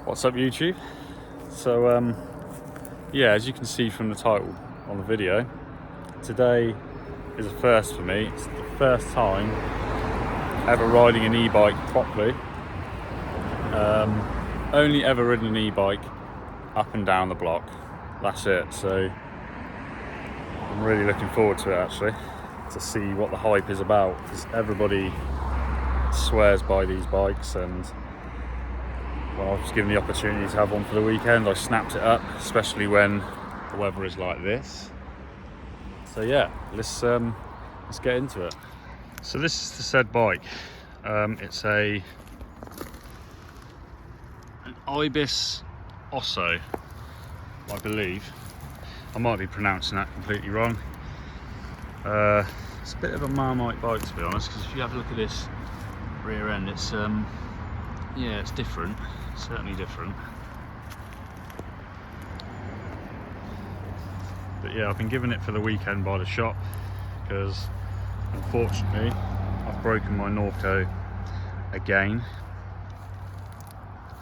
What's up, YouTube? So yeah, as you can see from the title on the video, today is a first for me. It's the first time ever riding an e-bike properly. Only ever ridden an e-bike up and down the block. That's it. So I'm really looking forward to it, actually, to see what the hype is about, because everybody swears by these bikes, and well, I was given the opportunity to have one for the weekend. I snapped it up, especially when the weather is like this. So yeah, let's get into it. So this is the said bike. It's an ibis Osso, I believe. I might be pronouncing that completely wrong. It's a bit of a Marmite bike, to be honest, because if you have a look at this rear end, it's yeah, it's different. Certainly different. But yeah, I've been given it for the weekend by the shop because unfortunately I've broken my Norco again.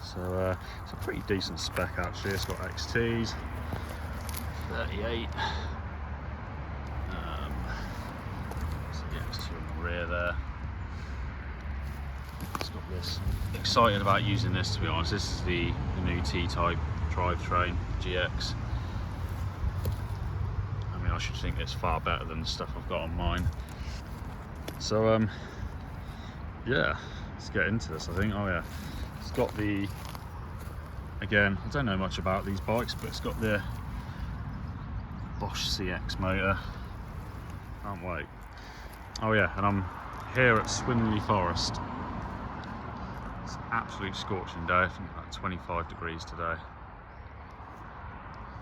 So it's a pretty decent spec, actually. It's got XTs, 38. So the XT on the rear there. It's got this. Excited about using this, to be honest. This is the new T-type drivetrain GX. I mean, I should think it's far better than the stuff I've got on mine. So yeah, let's get into this, I think. Oh yeah, it's got the, again, I don't know much about these bikes, but it's got the Bosch CX motor. Can't wait. Oh yeah, and I'm here at Swinley Forest. It's an absolute scorching day. I think about 25 degrees today.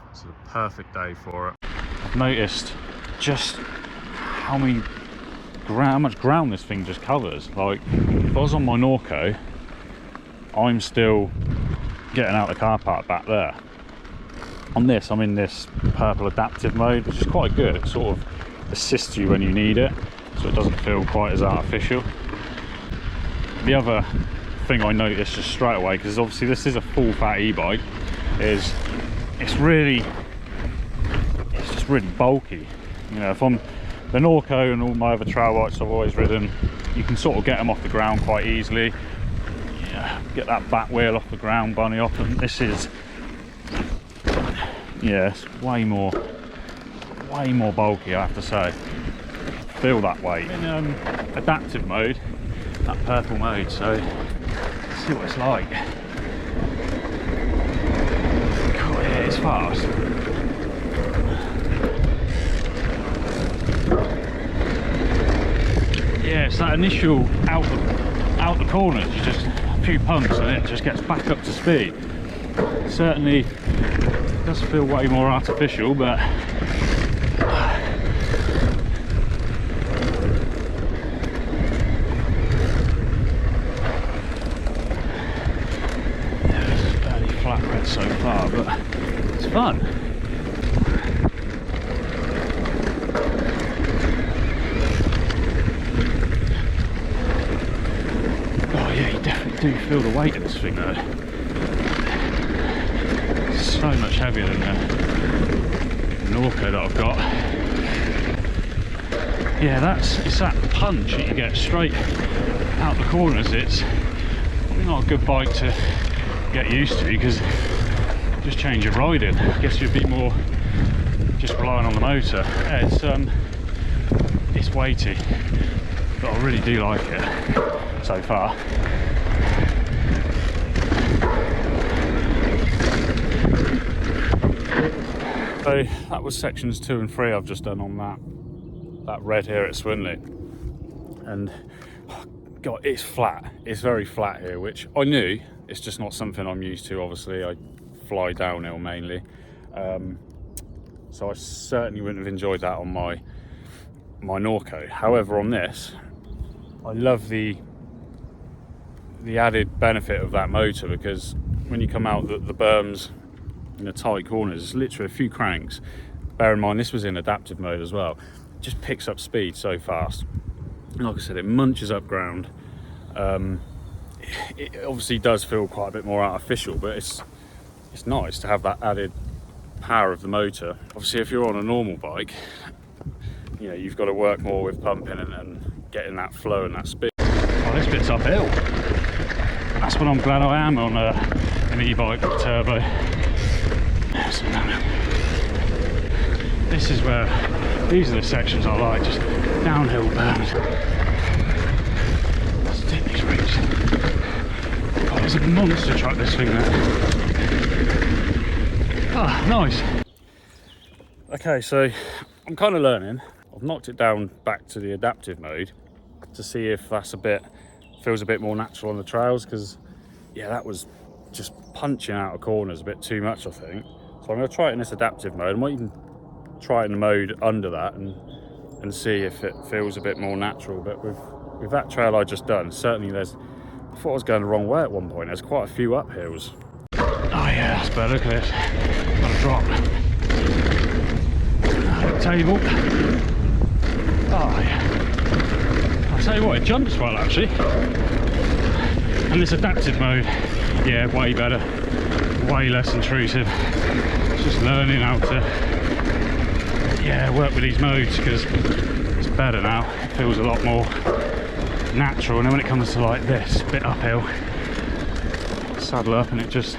It's a perfect day for it. I've noticed just how much ground this thing just covers. Like, if I was on my Norco, I'm still getting out the car park back there. On this, I'm in this purple adaptive mode, which is quite good. It sort of assists you when you need it, so it doesn't feel quite as artificial. The other thing I noticed just straight away, because obviously this is a full fat e-bike, is it's just really bulky. You know, if I'm the Norco and all my other trail bikes I've always ridden, you can sort of get them off the ground quite easily. Yeah, get that back wheel off the ground, bunny off, and this is, yeah, it's way more bulky, I have to say. Feel that weight. In adaptive mode, that purple mode, so let's see what it's like. Cool, yeah, it's fast. Yeah, it's that initial out the corners, you just a few pumps and it just gets back up to speed. Certainly does feel way more artificial, but so far, but it's fun. Oh yeah, you definitely do feel the weight of this thing though. It's so much heavier than the Norco that I've got. Yeah, it's that punch that you get straight out the corners. It's probably not a good bike to get used to, because just change your riding. I guess you'd be more just relying on the motor. Yeah, it's weighty, but I really do like it so far. So that was sections 2 and 3 I've just done on that red here at Swinley, and God, it's flat. It's very flat here, which I knew. It's just not something I'm used to. Obviously, I fly downhill mainly, so I certainly wouldn't have enjoyed that on my Norco. However, on this, I love the added benefit of that motor, because when you come out the berms in the tight corners, it's literally a few cranks. Bear in mind, this was in adaptive mode as well. It just picks up speed so fast. And like I said, it munches up ground. it obviously does feel quite a bit more artificial, but it's nice to have that added power of the motor. Obviously, if you're on a normal bike, you know, you've got to work more with pumping and getting that flow and that speed. Oh, this bit's uphill. That's when I'm glad I am on an e-bike with turbo. This is where, these are the sections I like, just downhill berms. Let's take these routes. Oh, there's a monster truck, this thing there. Ah, nice. Okay, so I'm kind of learning. I've knocked it down back to the adaptive mode to see if that's feels a bit more natural on the trails, because yeah, that was just punching out of corners a bit too much, I think. So I'm going to try it in this adaptive mode. I might even try it in the mode under that and see if it feels a bit more natural. But with that trail I just done, certainly I thought I was going the wrong way at one point. There's quite a few uphills. Oh yeah, that's better. Look at this. Got a drop. Table. Oh yeah. I'll tell you what, it jumps well actually. And this adaptive mode, yeah, way better, way less intrusive. It's just learning how to work with these modes, because it's better now. It feels a lot more natural. And then when it comes to like this bit uphill, saddle up and it just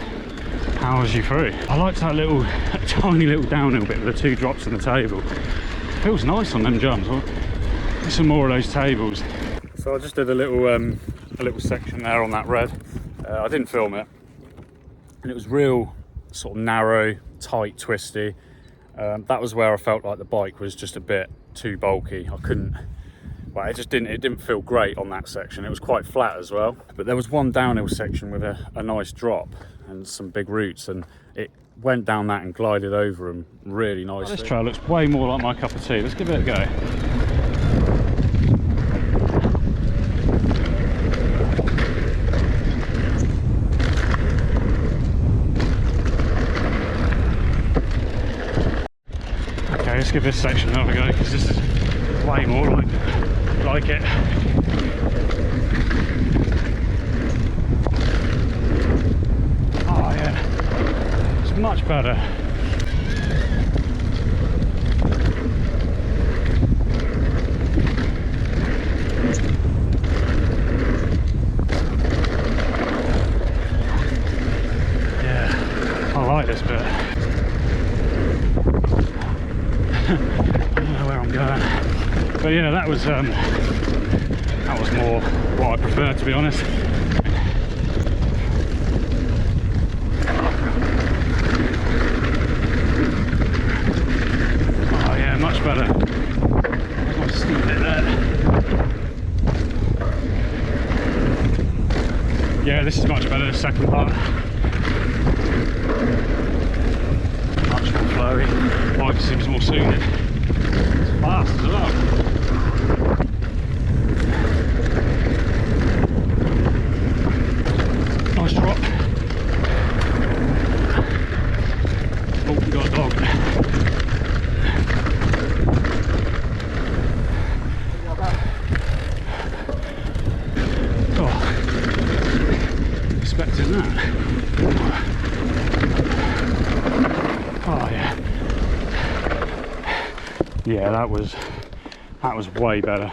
powers you through. I like that little tiny little downhill bit with the 2 drops in the table. It feels nice on them jumps. Get some more of those tables. So I just did a little section there on that red. I didn't film it, and it was real sort of narrow, tight, twisty. That was where I felt like the bike was just a bit too bulky. I couldn't, well, it didn't feel great on that section. It was quite flat as well. But there was one downhill section with a nice drop and some big roots, and it went down that and glided over them really nicely. This trail looks way more like my cup of tea. Let's give it a go. Let's give this section another go, because this is way more like it. Oh yeah, it's much better. Yeah, I like this bit. I don't know where I'm going, but yeah, that was more what I prefer, to be honest. Oh yeah, much better. There's my steep bit there. Yeah, this is much better, the second part. Much more flowy. Bike seems more suited. It's fast as well. Nice drop. Oh, we got a dog. Oh, expecting that. Oh yeah. Yeah, that was way better.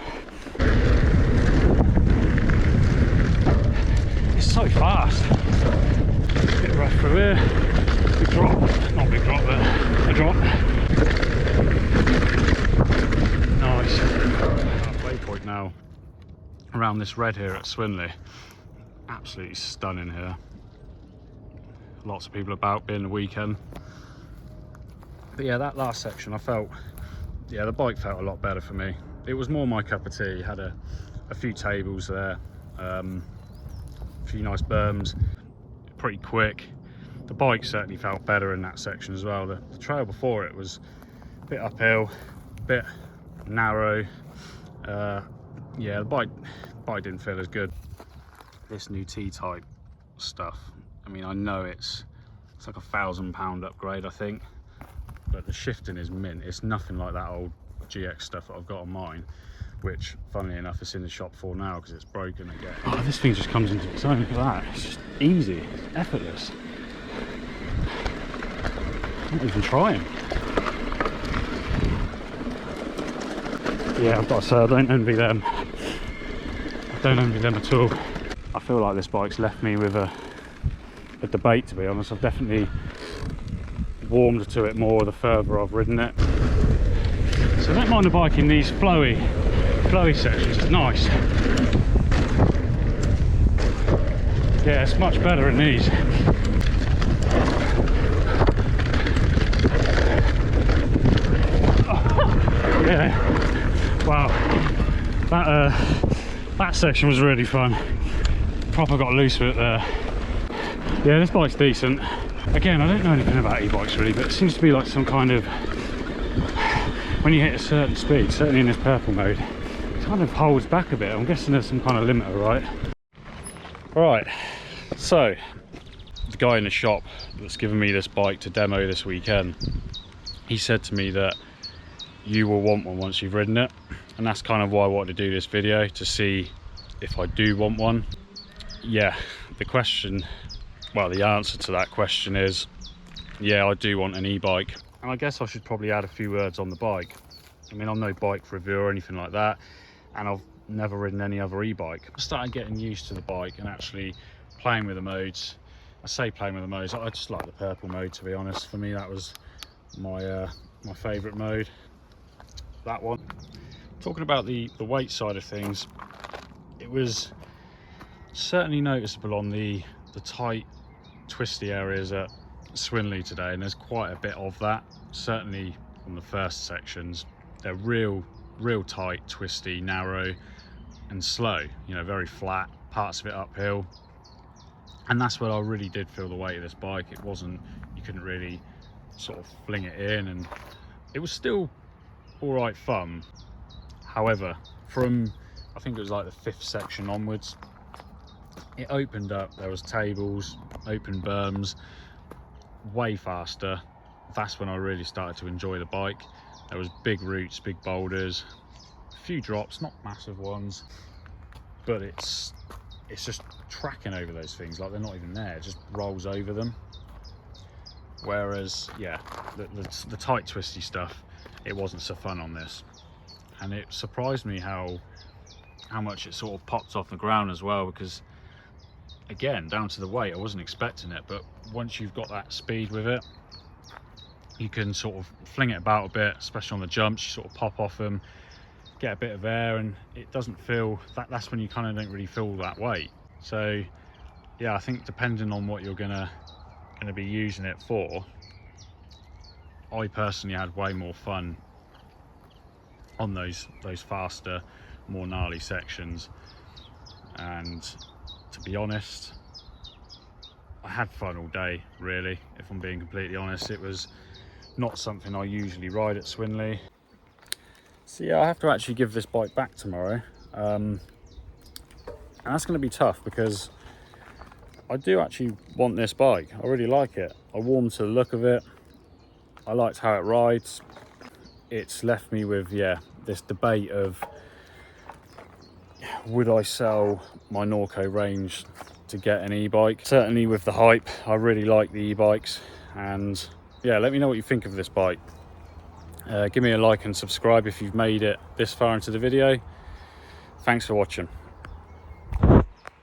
It's so fast. A bit rough through here. Big drop. Not big drop, but a drop. Nice. Halfway point now around this red here at Swinley. Absolutely stunning here. Lots of people about, being the weekend. But yeah, that last section I felt, yeah, the bike felt a lot better for me. It was more my cup of tea. Had a few tables there, a few nice berms, pretty quick. The bike certainly felt better in that section as well. The trail before it was a bit uphill, a bit narrow. Yeah, the bike didn't feel as good. This new T-type stuff, I mean, I know it's like £1,000 upgrade, I think, but the shifting is mint. It's nothing like that old GX stuff that I've got on mine. which funnily enough is in the shop for now because it's broken again. Oh, this thing just comes into its own. Look at that. It's just easy, it's effortless. I'm not even trying. Yeah, I've got to say, I don't envy them. I don't envy them at all. I feel like this bike's left me with a debate, to be honest. I've definitely warmed to it more the further I've ridden it. So I don't mind the bike in these flowy sections, it's nice. Yeah, it's much better in these. Yeah, wow, that section was really fun. Proper got loose with it there. Yeah, this bike's decent. Again, I don't know anything about e-bikes really, but it seems to be like some kind of, when you hit a certain speed, certainly in this purple mode, it kind of holds back a bit. I'm guessing there's some kind of limiter, right? Right, so the guy in the shop that's given me this bike to demo this weekend, he said to me that you will want one once you've ridden it, and that's kind of why I wanted to do this video, to see if I do want one. Yeah, the question, well, the answer to that question is, yeah, I do want an e-bike. And I guess I should probably add a few words on the bike. I mean, I'm no bike reviewer or anything like that, and I've never ridden any other e-bike. I started getting used to the bike and actually playing with the modes. I say playing with the modes, I just like the purple mode, to be honest. For me, that was my my favourite mode, that one. Talking about the weight side of things, it was certainly noticeable on the tight twisty areas at Swinley today, and there's quite a bit of that. Certainly on the first sections, they're real tight, twisty, narrow and slow, you know, very flat, parts of it uphill. And that's where I really did feel the weight of this bike. It wasn't, you couldn't really sort of fling it in, and it was still all right fun. However, from, I think it was like the 5th section onwards, it opened up. There was tables, open berms, way faster. That's when I really started to enjoy the bike. There was big roots, big boulders, a few drops, not massive ones, but it's just tracking over those things like they're not even there. It just rolls over them. Whereas, yeah, the tight twisty stuff, it wasn't so fun on this. And it surprised me how much it sort of popped off the ground as well, because again, down to the weight, I wasn't expecting it, but once you've got that speed with it, you can sort of fling it about a bit, especially on the jumps. You sort of pop off them, get a bit of air, and it doesn't feel that. That's when you kind of don't really feel that weight. So yeah, I think depending on what you're gonna be using it for, I personally had way more fun on those faster, more gnarly sections. And to be honest, I had fun all day, really. If I'm being completely honest, it was not something I usually ride at Swinley. So yeah, I have to actually give this bike back tomorrow, and that's going to be tough because I do actually want this bike. I really like it. I warmed to the look of it. I liked how it rides. It's left me with, yeah, this debate of, would I sell my Norco range to get an e-bike? Certainly with the hype, I really like the e-bikes. And yeah, let me know what you think of this bike. Give me a like and subscribe if you've made it this far into the video. Thanks for watching.